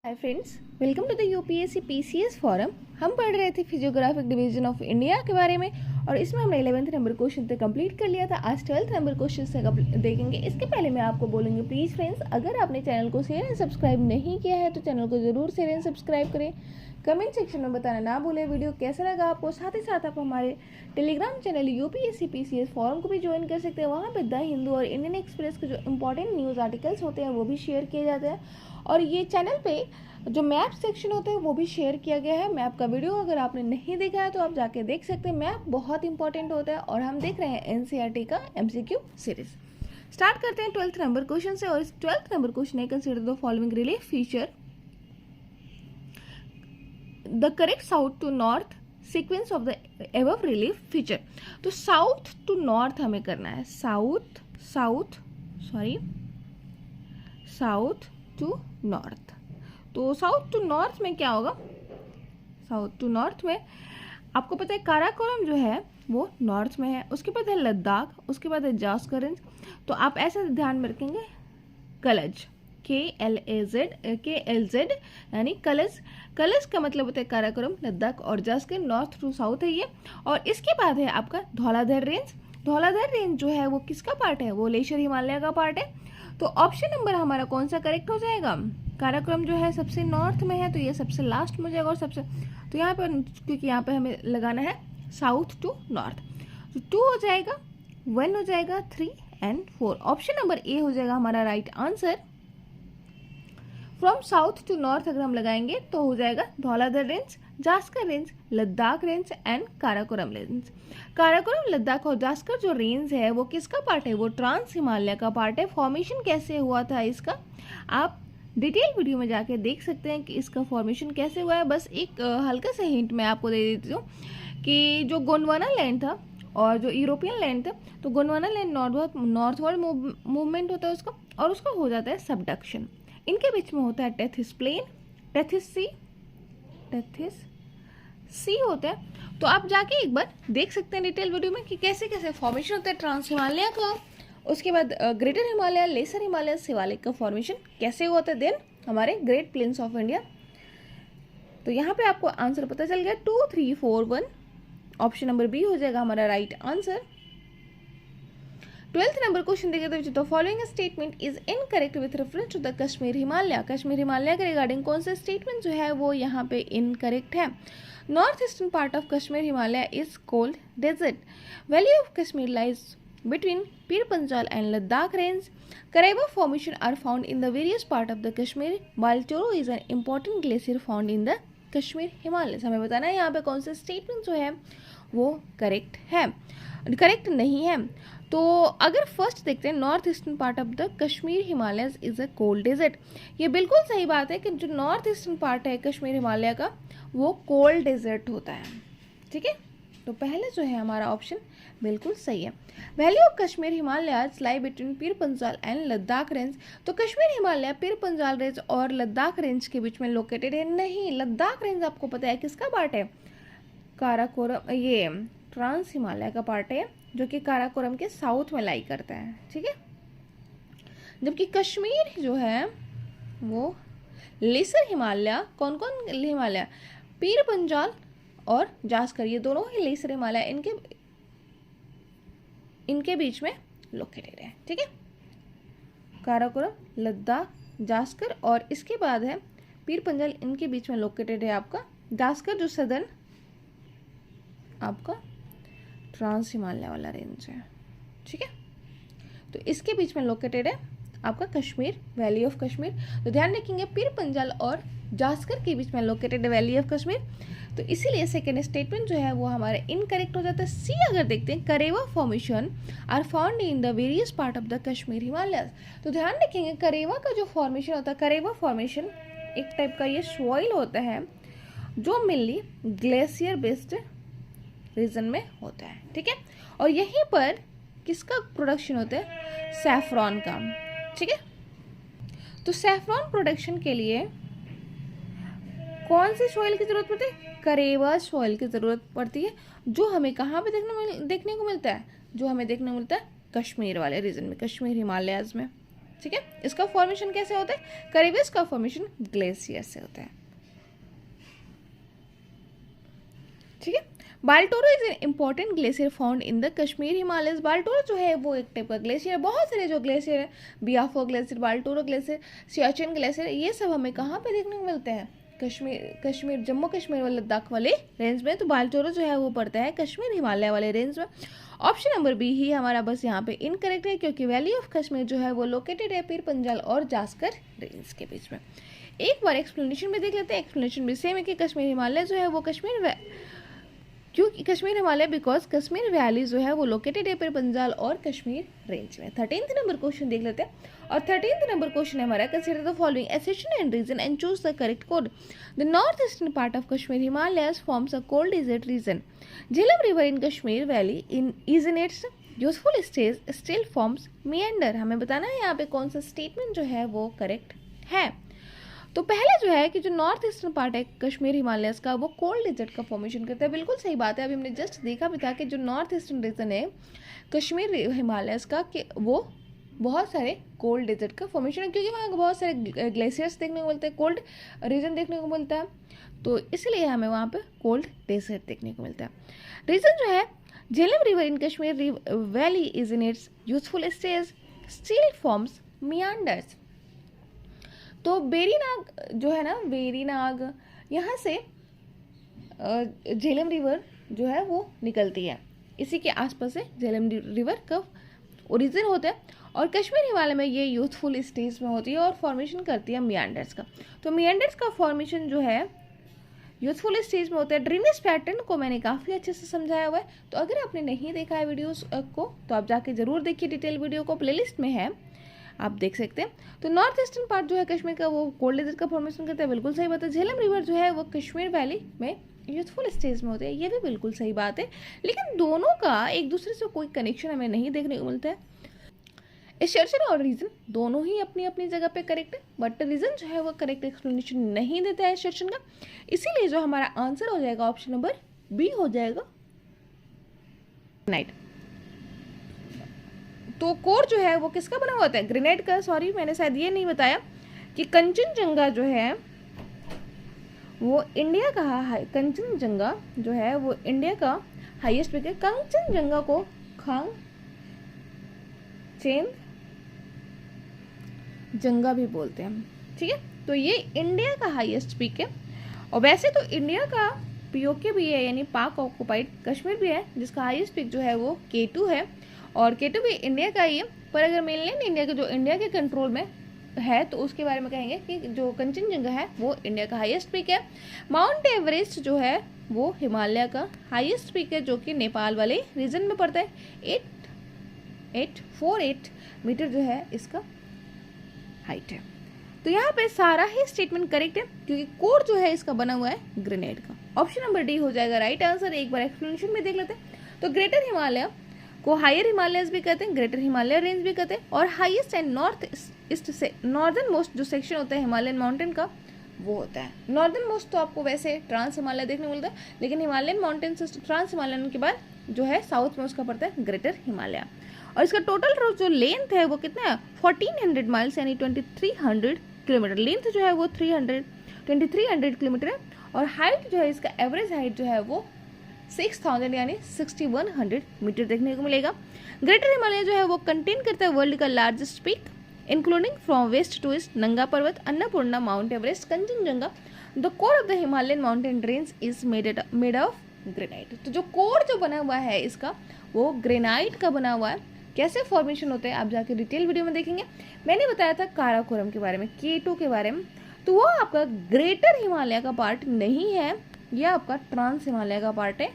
Hi friends, welcome to the UPSC PCS forum. हम पढ़ रहे थे फिजियोग्राफिक डिवीजन ऑफ इंडिया के बारे में और इसमें हमने 11th नंबर क्वेश्चन तक कंप्लीट कर लिया था। आज 12th नंबर क्वेश्चन से देखेंगे। इसके पहले मैं आपको बोलूँगी, प्लीज़ फ्रेंड्स, अगर आपने चैनल को शेयर एंड सब्सक्राइब नहीं किया है तो चैनल को ज़रूर शेयर एंड सब्सक्राइब करें। कमेंट सेक्शन में बताना ना भूलें वीडियो कैसा लगा आपको। साथ ही साथ आप हमारे Telegram channel UPSC PCS forum को भी ज्वाइन कर सकते हैं। वहाँ पे द हिंदू और इंडियन एक्सप्रेस के जो इंपॉर्टेंट न्यूज़ आर्टिकल्स होते हैं वो भी शेयर किए जाते हैं और ये चैनल पे जो मैप सेक्शन होता है वो भी शेयर किया गया है। मैप का वीडियो अगर आपने नहीं देखा है तो आप जाके देख सकते हैं। मैप बहुत इंपॉर्टेंट होता है और हम देख रहे हैं एनसीईआरटी का एमसीक्यू सीरीज। स्टार्ट करते हैं 12th नंबर क्वेश्चन से और इस 12th नंबर क्वेश्चन है, consider the following relief feature the correct south to north sequence of the above relief feature. तो साउथ टू नॉर्थ हमें करना है। South to north. तो साउथ टू नॉर्थ में क्या होगा? साउथ टू नॉर्थ में आपको पता है काराकोरम जो है वो नॉर्थ में है, उसके बाद है लद्दाख, उसके बाद है जास्करेंज। तो आप ऐसा ध्यान में रखेंगे, कलज, KLZ यानी कलज। कलज का मतलब होता है काराकोरम, लद्दाख और जास्कर। नॉर्थ टू साउथ है ये। और इसके बाद है आपका धौलाधर रेंज। धौलाधर रेंज जो है वो किसका पार्ट है? वो लेशर हिमालय का पार्ट है। तो ऑप्शन नंबर हमारा कौन सा करेक्ट हो जाएगा? काराकोरम जो है सबसे नॉर्थ में है तो ये सबसे लास्ट में हो जाएगा। और सबसे तो यहाँ पर, क्योंकि यहाँ पे हमें लगाना है साउथ टू नॉर्थ, तो 2 हो जाएगा, 1 हो जाएगा, 3 एंड 4। ऑप्शन नंबर ए हो जाएगा हमारा right answer. From south to north अगर हम लगाएंगे तो हो जाएगा Dhauladhar range, Zanskar range, Ladakh range and Karakoram range. Karakoram, Ladakh और जास्कर जो रेंज है वो किसका पार्ट है? वो ट्रांस हिमालय का पार्ट है। फॉर्मेशन कैसे हुआ था इसका आप डिटेल वीडियो में जाके देख सकते हैं कि इसका फॉर्मेशन कैसे हुआ है। बस एक हल्का सा हिंट मैं आपको दे देती हूँ कि जो गोंडवाना लैंड था और जो यूरोपियन लैंड था, तो गोंडवाना लैंड नॉर्थवर्ड मूवमेंट होता है उसका, और उसका हो जाता है सबडक्शन। इनके बीच में होता है टेथिस प्लेन, टेथिस सी होता है। तो आप जाके एक बार देख सकते हैं डिटेल वीडियो में कि कैसे कैसे फॉर्मेशन होता है ट्रांस हिमालय का, उसके बाद ग्रेटर हिमालय, लेसर हिमालय, शिवालिक का फॉर्मेशन कैसे हुआ था, देन हमारे ग्रेट प्लेन्स ऑफ इंडिया। तो यहाँ पे आपको आंसर पता चल गया, 2, 3, 4, 1। ऑप्शन नंबर बी हो जाएगा हमारा right answer. 12th number question देखे तो the following statement is incorrect with reference to the Kashmir Himalaya. Kashmir Himalaya के रिगार्डिंग कौन सा स्टेटमेंट जो है वो यहाँ पे इनकरेक्ट है? North eastern part of Kashmir Himalaya is cold desert. Valley of Kashmir lies between Pir Panjal and Ladakh range. Karaiba formation are found in the various part of the Kashmir, while Toro is an important glacier found in the Kashmir Himalayas. हमें बताना है यहाँ पे कौन सा statement जो है वो करेक्ट है, करेक्ट नहीं है। तो अगर फर्स्ट देखते हैं, north eastern part of the Kashmir Himalayas is a cold desert. ये बिल्कुल सही बात है कि जो नॉर्थ ईस्टर्न पार्ट है कश्मीर हिमालय का वो कोल्ड डेजर्ट होता है। ठीक है, तो पहले जो है हमारा ऑप्शन बिल्कुल सही है। Valley of Kashmir Himalaya lie between Pir Panjal and Ladakh range. तो कश्मीर हिमालय पीर पंजाल रेंज और लद्दाख रेंज के बीच में लोकेटेड है। नहीं, लद्दाख रेंज आपको पता है किसका पार्ट है? काराकोरम, ये ट्रांस हिमालय का पार्ट है जो कि काराकोरम के साउथ में लाई करता है। ठीक है, जबकि कश्मीर जो है वो लेसर हिमालय, कौन कौन हिमालय? पीर पंजाल और जास्कर, ये दोनों ही लेसर हिमालय इनके बीच में लोकेटेड है। ठीक है, काराकोरम, लद्दाख, जास्कर और इसके बाद है पीर पंजाल, इनके बीच में लोकेटेड है आपका जास्कर, जो सदर्न आपका ट्रांस हिमालय वाला रेंज है। ठीक है, तो इसके बीच में लोकेटेड है आपका कश्मीर, वैली ऑफ कश्मीर। तो ध्यान रखेंगे पीर पंजाल और जास्कर के बीच में लोकेटेड है वैली ऑफ कश्मीर। तो इसीलिए सेकेंड स्टेटमेंट जो है वो हमारा इनकरेक्ट हो जाता है। सी अगर देखते हैं, Karewa formation are found in the various part of the Kashmir Himalaya. तो ध्यान रखेंगे करेवा का जो फॉर्मेशन होता है, करेवा फॉर्मेशन एक टाइप का ये सॉइल होता है जो मेनली ग्लेशियर बेस्ड रीजन में होता है। ठीक है, और यहीं पर किसका प्रोडक्शन होता है? सैफरॉन का। ठीक है, तो सैफरॉन प्रोडक्शन के लिए कौन सी सॉइल की जरूरत पड़ती है? करेवा सॉइल की जरूरत पड़ती है, जो हमें कहाँ पे देखने को मिलता है? जो हमें देखने को मिलता है कश्मीर वाले रीजन में, कश्मीर हिमालयाज में। ठीक है। इसका फॉर्मेशन कैसे होता है? क्रेविस का फॉर्मेशन ग्लेशियर से होता है, ठीक है। Baltoro is an important glacier found in the Kashmir Himalayas. Baltoro जो है वो एक टाइप का ग्लेशियर है। बहुत सारे जो ग्लेशियर है, Biafo glacier, Baltoro glacier, Siachen glacier, ये सब हमें कहाँ पे देखने को मिलते हैं? कश्मीर जम्मू कश्मीर वाले लद्दाख वाले रेंज में। तो बाल्टोरो जो है वो पड़ता है कश्मीर हिमालय वाले रेंज में। ऑप्शन नंबर बी ही हमारा बस यहाँ पे इनकरेक्ट है, क्योंकि वैली ऑफ कश्मीर जो है वो लोकेटेड है पीर पंजाल और जास्कर रेंज के बीच में। एक बार एक्सप्लेनेशन भी देख लेते हैं। एक्सप्लेनेशन भी सेम है कि कश्मीर हिमालय जो है वो क्योंकि कश्मीर हिमालय बिकॉज कश्मीर वैली जो है वो लोकेटेड है पीर पंजाल और कश्मीर रेंज में। 13th नंबर क्वेश्चन देख लेते हैं। और 13th नंबर क्वेश्चन है हमारा, consider the following assertion and reason and choose the correct code. The north eastern part of Kashmir Himalayas forms a cold desert region. Jhelum river in Kashmir valley is in its youthful stage still forms meander. हमें बताना है यहाँ पे कौन सा statement जो है वो करेक्ट है। तो पहले जो है कि जो नॉर्थ ईस्टर्न पार्ट है कश्मीर हिमालयस का वो कोल्ड डेजर्ट का फॉर्मेशन करता है। बिल्कुल सही बात है। अभी हमने जस्ट देखा भी था कि जो नॉर्थ ईस्टर्न रीजन है कश्मीर हिमालयस का कि वो बहुत सारे कोल्ड डेजर्ट का फॉर्मेशन है, क्योंकि वहाँ बहुत सारे ग्लेशियर्स देखने को मिलते हैं, कोल्ड रीजन देखने को मिलता है, तो इसलिए हमें वहाँ पे कोल्ड डेजर्ट देखने को मिलता है। रीजन जो है Jhelum river in Kashmir valley is in its youthful stage still forms मियांडर्स। तो वेरीनाग जो है ना, वेरीनाग यहाँ से झेलम रिवर जो है वो निकलती है, इसी के आसपास से झेलम रिवर का ओरिजिन होता है और कश्मीर हिमालय में ये यूथफुल स्टेज में होती है और फॉर्मेशन करती है मियांडर्स का। तो मियांडर्स का फॉर्मेशन जो है यूथफुल स्टेज में होता है। ड्रेनेज पैटर्न को मैंने काफ़ी अच्छे से समझाया हुआ है, तो अगर आपने नहीं देखा है वीडियोस को तो आप जाके ज़रूर देखिए, डिटेल वीडियो को प्लेलिस्ट में है, आप देख सकते हैं। तो नॉर्थ ईस्टर्न पार्ट जो है कश्मीर का वो कोल्ड डेजर्ट का फॉर्मेशन करता है, बिल्कुल सही बात है। झेलम रिवर जो है वो कश्मीर वैली में यूथफुल स्टेज में होते हैं, ये भी बिल्कुल सही बात है। लेकिन दोनों का एक दूसरे से कोई कनेक्शन हमें नहीं देखने को मिलता है। एसर्शन और रीजन दोनों ही अपनी अपनी जगह पे करेक्ट है, बट रीजन जो है वो करेक्ट एक्सप्लेनेशन नहीं देता है एसर्शन का, इसीलिए जो हमारा आंसर हो जाएगा ऑप्शन नंबर बी हो जाएगा ग्रेनाइट। तो कोर जो है वो किसका बना हुआ होता है? ग्रेनाइट का। सॉरी, मैंने शायद ये नहीं बताया कि कंचनजंगा जो है वो इंडिया का कंचनजंगा जो है वो इंडिया का हाईएस्ट पीक है। कंचनजंगा को खांग चेन जंगा भी बोलते हैं, ठीक है। तो ये इंडिया का हाईएस्ट पीक है। और वैसे तो इंडिया का पीओके भी है, यानी पाक ऑक्युपाइड कश्मीर भी है, जिसका हाईएस्ट पीक जो है वो K2 है, और K2 भी इंडिया का ही है। पर अगर मेनलैंड इंडिया के जो इंडिया के कंट्रोल में है तो उसके बारे में कहेंगे कि जो कंचनजंगा है वो इंडिया का हाईएस्ट पीक है। माउंट एवरेस्ट जो है वो हिमालय का हाईएस्ट पीक है, जो कि नेपाल वाले रीजन में पड़ता है। 848 मीटर जो है इसका हाइट है। तो यहाँ पे सारा ही स्टेटमेंट करेक्ट है, क्योंकि कोर जो है इसका बना हुआ है ग्रेनाइट का। ऑप्शन नंबर डी हो जाएगा राइट आंसर। एक बार एक्सप्लेनेशन में देख लेते हैं। तो ग्रेटर हिमालय को हायर हिमालयस भी कहते हैं, ग्रेटर हिमालय रेंज भी कहते हैं, और हाईएस्ट एंड नॉर्थ ईस्ट से नॉर्दर्न मोस्ट जो सेक्शन होता है हिमालयन माउंटेन का वो होता है नॉर्दर्न मोस्ट। तो आपको वैसे ट्रांस हिमालय देखने को मिलता है, लेकिन हिमालयन माउंटेन से ट्रांस हिमालयन के बाद जो है साउथ में उसका पड़ता है ग्रेटर हिमालय। और इसका टोटल जो लेंथ है वो कितना है? 1400 माइल्स यानी 2300 किलोमीटर। लेंथ जो है वो 2300 किलोमीटर है, और हाइट जो है इसका एवरेज हाइट जो है वो 6000 यानी 6100 मीटर देखने को मिलेगा। ग्रेटर हिमालय जो है वो कंटेन करता है वर्ल्ड का largest peak including from west to east Nanga Parbat, Annapurna, Mount Everest, Kangchenjunga. The core of the Himalayan mountain range is made of granite. तो जो कोर जो बना हुआ है इसका वो ग्रेनाइट का बना हुआ है। कैसे फॉर्मेशन होते हैं आप जाके डिटेल वीडियो में देखेंगे। मैंने बताया था काराकोरम के बारे में, K2 के बारे में, तो वो आपका ग्रेटर हिमालय का पार्ट नहीं है, यह आपका ट्रांस हिमालय का पार्ट है।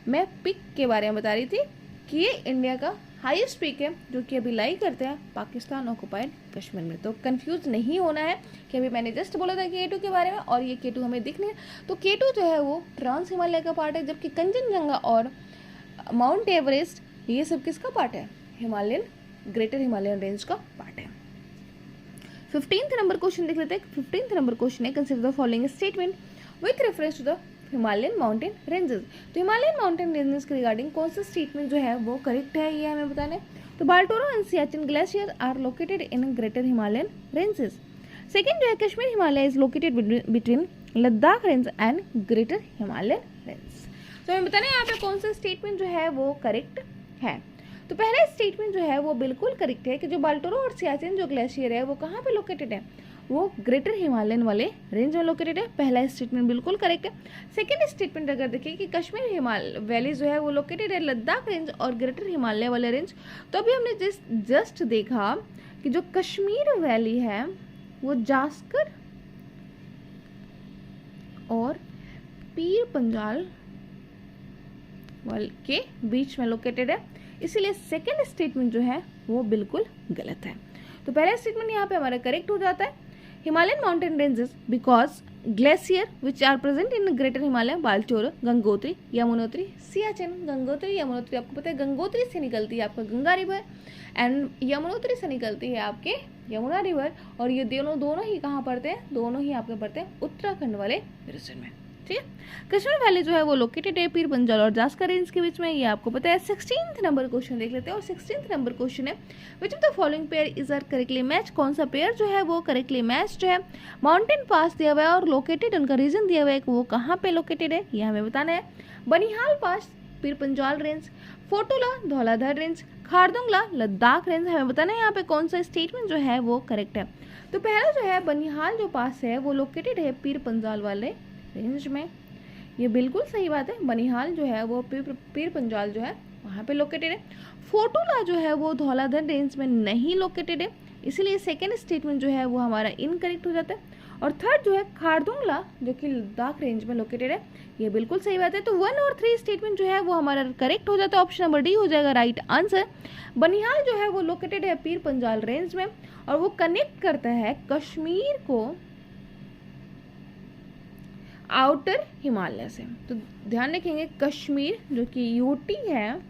मैं पिक के बारे में बता रही थी कि ये इंडिया का हाईएस्ट पीक है, जो कि अभी लाई करते हैं पाकिस्तान ऑक्युपाइड कश्मीर में। तो कंफ्यूज नहीं होना है कि अभी मैंने जस्ट बोला था K2 के बारे में और ये K2 हमें दिख नहीं है। तो K2 जो है वो ट्रांस हिमालय का पार्ट है, जबकि कंचनजंगा और माउंट एवरेस्ट ये सब किसका पार्ट है? हिमालयन ग्रेटर हिमालयन रेंज का पार्ट है। 15th नंबर क्वेश्चन देख लेते हैं। 15th नंबर क्वेश्चन है consider the following statement with reference to the Himalayan mountain ranges. तो हिमालयन माउंटेन रेंजेस के रिगार्डिंग कौन सा स्टेटमेंट जो है वो करेक्ट है, ये हमें बताना है। तो Baltoro and Siachen glacier are located in greater Himalayan ranges. Second जो है Kashmir Himalaya is located between Ladakh range and greater Himalayan range. तो हमें बताना है यहाँ पे कौन सा स्टेटमेंट जो है वो करेक्ट है। तो पहला स्टेटमेंट जो है वो बिल्कुल करेक्ट है कि जो बाल्टोरो और सियाचिन जो ग्लेशियर है वो कहाँ पे लोकेटेड है, वो ग्रेटर हिमालयन वाले रेंज में लोकेटेड है। पहला स्टेटमेंट बिल्कुल करेक्ट है। सेकेंड स्टेटमेंट अगर देखिए कि कश्मीर हिमालय वैली जो है वो लोकेटेड है लद्दाख रेंज और ग्रेटर हिमालय वाले रेंज, तो अभी हमने जस्ट देखा कि जो कश्मीर वैली है वो जास्कर और पीर पंजाल के बीच में लोकेटेड है, इसीलिए सेकेंड स्टेटमेंट जो है वो बिल्कुल गलत है। तो पहला स्टेटमेंट यहाँ पे हमारा करेक्ट हो जाता है। Himalayan mountain ranges because glacier which are present in greater Himalaya Baltoro, Gangotri, Yamunotri, Siachen. Gangotri Yamunotri आपको पता है गंगोत्री से निकलती है आपका गंगा रिवर एंड यमुनोत्री से निकलती है आपके यमुना रिवर, और ये दोनों ही कहाँ पड़ते हैं, दोनों ही आपके पड़ते हैं उत्तराखंड वाले रीजन में। ठीक है, कश्मीर वैली जो है वो लोकेटेड है पीर पंजाल और जास्कर रेंज के बीच में, ये आपको पता है। 16th नंबर क्वेश्चन देख लेते हैं, और 16th नंबर क्वेश्चन है which of the following pair is are correctly match. कौन सा पेयर जो है वो करेक्टली मैच्ड है। माउंटेन पास दिया हुआ है और लोकेटेड उनका रीजन दिया हुआ है कि वो कहाँ पे लोकेटेड है, ये हमें बताना है। बनिहाल पास पीर पंजाल रेंज, फोटोला धौलाधर रेंज, खारदुंगला लद्दाख रेंज, हमें बताना है यहाँ पे कौन सा स्टेटमेंट जो है वो करेक्ट है। तो पहला जो है बनिहाल जो पास है वो लोकेटेड है पीर पंजाल वाले रेंज में, ये बिल्कुल सही बात है। बनिहाल जो है वो पीर पंजाल जो है वहाँ पे लोकेटेड है। फोटोला जो है वो धौलाधर रेंज में नहीं लोकेटेड है, इसीलिए सेकेंड स्टेटमेंट जो है वो हमारा इनकरेक्ट हो जाता है। और थर्ड जो है खारदुंगला जो कि लद्दाख रेंज में लोकेटेड है, ये बिल्कुल सही बात है। तो 1 और 3 स्टेटमेंट जो है वो हमारा करेक्ट हो जाता है, ऑप्शन नंबर डी हो जाएगा राइट आंसर। बनिहाल जो है वो लोकेटेड है पीर पंजाल रेंज में और वो कनेक्ट करता है कश्मीर को आउटर हिमालय से। तो ध्यान रखेंगे कश्मीर जो कि यूटी है,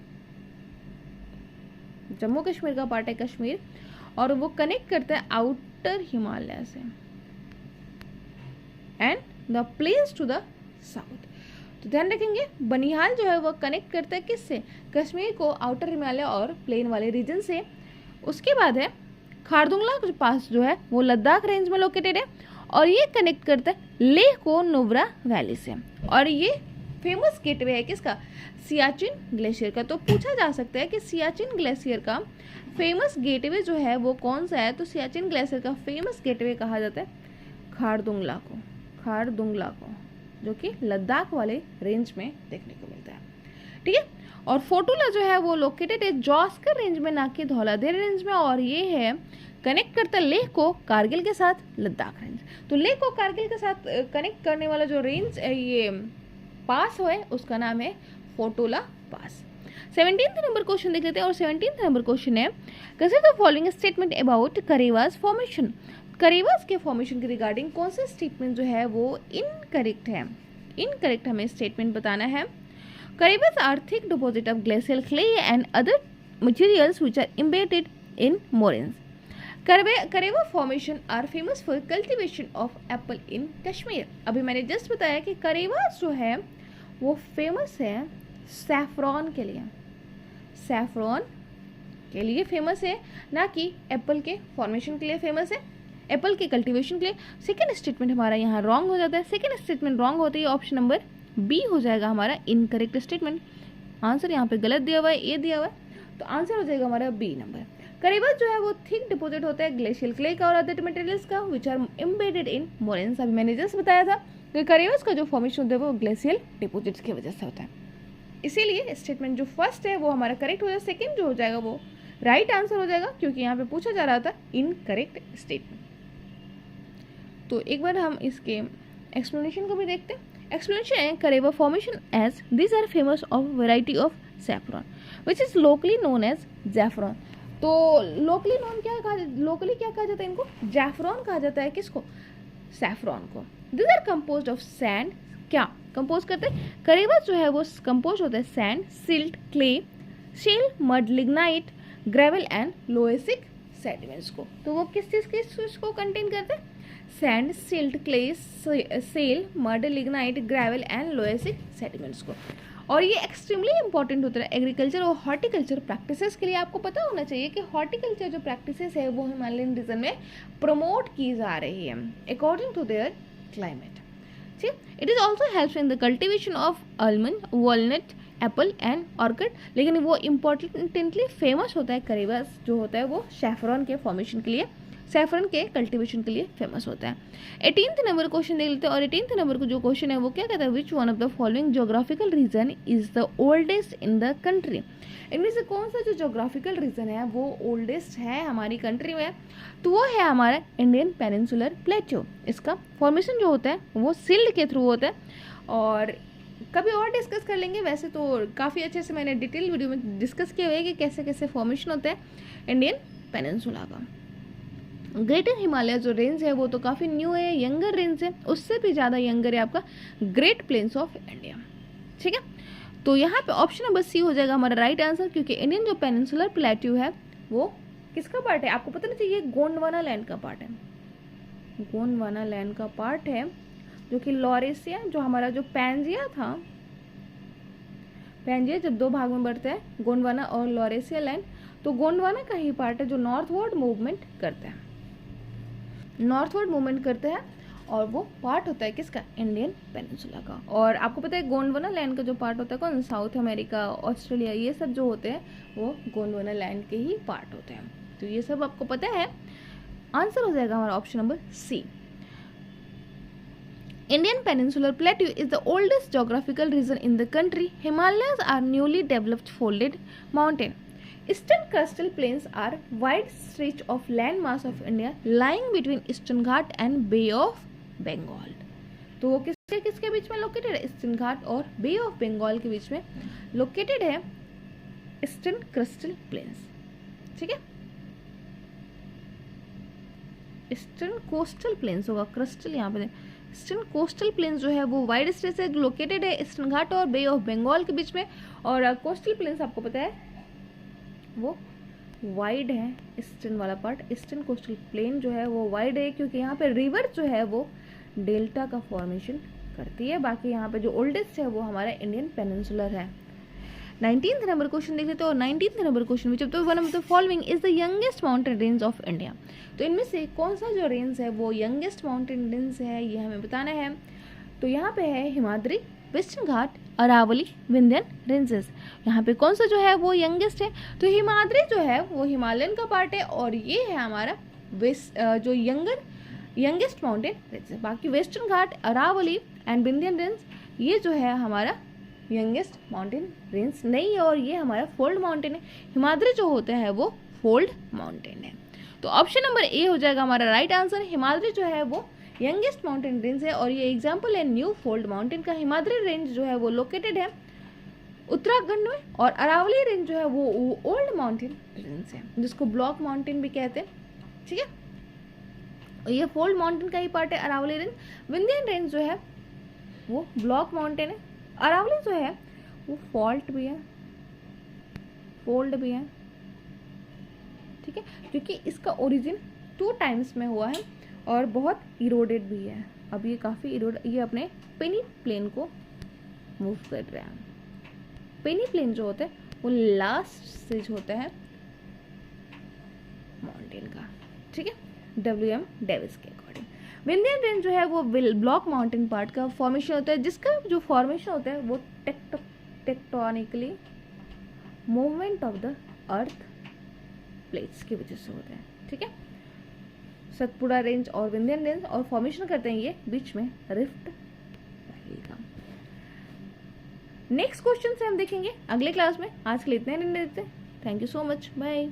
जम्मू कश्मीर का पार्ट है कश्मीर, और वो कनेक्ट करता है आउटर हिमालय से and the plains to the south. तो ध्यान रखेंगे बनिहाल जो है वो कनेक्ट करता है किससे, कश्मीर को आउटर हिमालय और प्लेन वाले रीजन से। उसके बाद है खारदुंगला के पास जो है वो लद्दाख रेंज में लोकेटेड है और ये कनेक्ट करता है लेह को नुब्रा वैली से, और ये फेमस गेटवे है किसका, सियाचिन ग्लेशियर का। तो पूछा जा सकता है कि सियाचिन ग्लेशियर का फेमस गेटवे जो है वो कौन सा है। तो सियाचिन ग्लेशियर का फेमस गेटवे कहा जाता है खारदुंगला को, जो कि लद्दाख वाले रेंज में देखने को मिलता है। ठीक है, और फोटोला जो है वो लोकेटेड है जास्कर रेंज में, ना कि धौलाधर रेंज में, और ये है कनेक्ट करता है लेह को कारगिल के साथ लद्दाख रेंज। तो लेह को कारगिल के साथ कनेक्ट करने वाला जो रेंज ये पास है उसका नाम है फोटोला पास। 17th नंबर क्वेश्चन देख लेते हैं, और 17th नंबर क्वेश्चन है consider the following statement about Karewas formation. Karewas के फॉर्मेशन के रिगार्डिंग कौन सा स्टेटमेंट जो है वो इनकरेक्ट है। इनकरेक्ट हमें स्टेटमेंट बताना है। Karewas are thick deposit of glacial clay and other materials which are embedded in moraines. Karewa formation are famous for cultivation of apple in Kashmir. अभी मैंने जस्ट बताया कि करेवास जो है वो फेमस है सैफरॉन के लिए, सैफरॉन के लिए फेमस है, ना कि एप्पल के फॉर्मेशन के लिए फेमस है, एप्पल के कल्टीवेशन के लिए। सेकेंड स्टेटमेंट हमारा यहाँ रॉन्ग हो जाता है। सेकेंड स्टेटमेंट रॉन्ग होती है, ऑप्शन नंबर बी हो जाएगा हमारा इनकरेक्ट स्टेटमेंट। आंसर यहाँ पे गलत दिया हुआ है, ए दिया हुआ है, तो आंसर हो जाएगा हमारा बी नंबर। करेवास जो है वो थिक डिपॉजिट होता है ग्लेशियल क्ले का और अदर मटेरियल्स का which are embedded in moraines. अभी मैंने जस्ट बताया था कि करेवास का जो फॉर्मेशन होता है वो ग्लेशियल डिपॉजिट्स की वजह से होता है, इसीलिए स्टेटमेंट जो फर्स्ट है वो हमारा करेक्ट हो जाएगा, सेकेंड जो हो जाएगा वो राइट आंसर हो जाएगा, क्योंकि यहाँ पे पूछा जा रहा था इनकरेक्ट स्टेटमेंट। तो एक बार हम इसके एक्सप्लेनेशन को भी देखते हैं। एक्सप्लेनेशन है Karewa formation as this are famous of variety of saffron which is locally known as zafran. तो लोकली क्या कहा जाता है इनको, जैफरॉन कहा जाता है किसको, सैफरॉन को। This are composed of sand, क्या कंपोज करते हैं, करेवास जो है वो कंपोज होता है sand, silt, clay, shale, mud, lignite, gravel and loessic sediments को। तो वो किस चीज को कंटेन करते हैं, sand, silt, clay, shale, mud, lignite, gravel and loessic sediments को। और ये एक्सट्रीमली इंपॉर्टेंट होता है एग्रीकल्चर और हॉर्टिकल्चर प्रैक्टिसेस के लिए। आपको पता होना चाहिए कि हॉर्टिकल्चर जो प्रैक्टिसेस है वो हिमालयन रीजन में प्रमोट की जा रही है अकॉर्डिंग टू देयर क्लाइमेट। ठीक, it is also helps in the cultivation of almond, walnut, Apple and orchid. लेकिन वो इम्पोर्टेंटली फेमस होता है करीबस जो होता है वो सैफरन के फॉर्मेशन के लिए, सैफरन के कल्टीवेशन के लिए फेमस होता है। 18th नंबर क्वेश्चन देख लेते हैं और 18th नंबर को जो क्वेश्चन है वो क्या कहता है, which one of the following geographical region is the oldest in the country. इनमें से कौन सा जो जोग्राफिकल रीजन है वो ओल्डेस्ट है हमारी कंट्री में, तो वो है हमारा इंडियन पेनिनसुलर प्लेट्यू। इसका फॉर्मेशन जो होता है वो सिल्ट के थ्रू होता है और कभी और डिस्कस कर लेंगे। वैसे तो काफ़ी अच्छे से मैंने डिटेल वीडियो में डिस्कस किए हुए हैं कि कैसे कैसे फॉर्मेशन होता है इंडियन पेनिनसुला का। ग्रेटर हिमालय जो रेंज है वो तो काफ़ी न्यू है, यंगर रेंज है, उससे भी ज़्यादा यंगर है आपका ग्रेट प्लेन्स ऑफ इंडिया। ठीक है, तो यहाँ पे ऑप्शन नंबर सी हो जाएगा हमारा राइट आंसर, क्योंकि इंडियन जो पेनिनसुलर प्लेट्यू है वो किसका पार्ट है, आपको पता नहीं चाहिए, गोंडवाना लैंड का पार्ट है। गोंडवाना लैंड का पार्ट है जो कि लॉरेशिया, जो हमारा जो पैंजिया था, पैंजिया जब दो भाग में बढ़ता है गोंडवाना और लॉरेशिया लैंड, तो गोंडवाना का ही पार्ट है जो नॉर्थवर्ड मूवमेंट करता है, नॉर्थवर्ड मूवमेंट करता है और वो पार्ट होता है किसका, इंडियन पेनिनसुला का। और आपको पता है गोंडवाना लैंड का जो पार्ट होता है कौन, साउथ अमेरिका, ऑस्ट्रेलिया, ये सब जो होते हैं वो गोंडवाना लैंड के ही पार्ट होते हैं। तो ये सब आपको पता है, आंसर हो जाएगा हमारा option number C. Indian Peninsular Plateau is the oldest geographical region in the country. Himalayas are newly developed folded mountain. Eastern coastal plains are wide stretch of land mass of India lying between Eastern Ghat and Bay of Bengal. तो वो किसके किसके बीच में located है, eastern घाट और बे of Bengal के बीच में located है ईस्टर्न कोस्टल प्लेन्स। ठीक है, ईस्टर्न कोस्टल प्लेन्स होगा, क्रिस्टल यहाँ पे। ईस्टर्न कोस्टल प्लेन्स जो है वो वाइड स्ट्रेच से लोकेटेड है ईस्टर्न घाट और बे ऑफ बंगाल के बीच में। और कोस्टल प्लेन्स आपको पता है वो वाइड है, ईस्टर्न वाला पार्ट, ईस्टर्न कोस्टल प्लेन जो है वो वाइड है क्योंकि यहाँ पे रिवर जो है वो डेल्टा का फॉर्मेशन करती है। बाकी यहाँ पे जो ओल्डेस्ट है वो हमारा इंडियन पेनिनसुलर है। 19th नंबर क्वेश्चन देख लेते हैं और 19th number question which of the one of the following is the youngest mountain range of India. तो इनमें से कौन सा जो रेंज है वो यंगेस्ट माउंटेन रेंज है ये हमें बताना है। तो यहाँ पे है हिमाद्री, वेस्टर्न घाट, अरावली, विंध्यन रेंजेस। यहाँ पे कौन सा जो है वो यंगेस्ट है, तो हिमाद्री जो है वो हिमालयन का पार्ट है और ये है हमारा जो यंगेस्ट माउंटेन रेंज है। बाकी western Ghat, Aravalli and Vindhyan range ये जो है हमारा यंगेस्ट माउंटेन रेंज नहीं है और ये हमारा फोल्ड माउंटेन है। हिमाद्री जो होता है वो फोल्ड माउंटेन है। तो ऑप्शन नंबर ए हो जाएगा हमारा राइट आंसर। हिमाद्री जो है वो यंगेस्ट माउंटेन रेंज है और ये एग्जाम्पल है न्यू फोल्ड माउंटेन का। हिमाद्री रेंज जो है वो लोकेटेड है उत्तराखंड में और अरावली रेंज जो है वो ओल्ड माउंटेन रेंज है जिसको ब्लॉक माउंटेन भी कहते हैं। ठीक है, और ये फोल्ड माउंटेन का ही पार्ट है अरावली रेंज। विंध्यन रेंज जो है वो ब्लॉक माउंटेन है। अरावली जो है वो फॉल्ट भी है, फोल्ड भी है। ठीक है, क्योंकि इसका ओरिजिन 2 टाइम्स में हुआ है और बहुत इरोडेड भी है। अब ये काफ़ी ये अपने पेनी प्लेन को मूव कर रहा है। पेनी प्लेन जो होता है वो लास्ट स्टेज होता है माउंटेन का। ठीक है, WM डेविस के अकॉर्डिंग। विंध्यन रेंज जो है वो ब्लॉक माउंटेन पार्ट का फॉर्मेशन होता है जिसका जो फॉर्मेशन होता है वो tectonically movement of the earth plates की वजह से होता है। ठीक है, सतपुड़ा रेंज और विंध्यन रेंज और फॉर्मेशन करते हैं ये बीच में रिफ्ट वैली का। नेक्स्ट क्वेश्चन से हम देखेंगे अगले क्लास में। आज के लिए इतना ही देते हैं। Thank you so much, bye.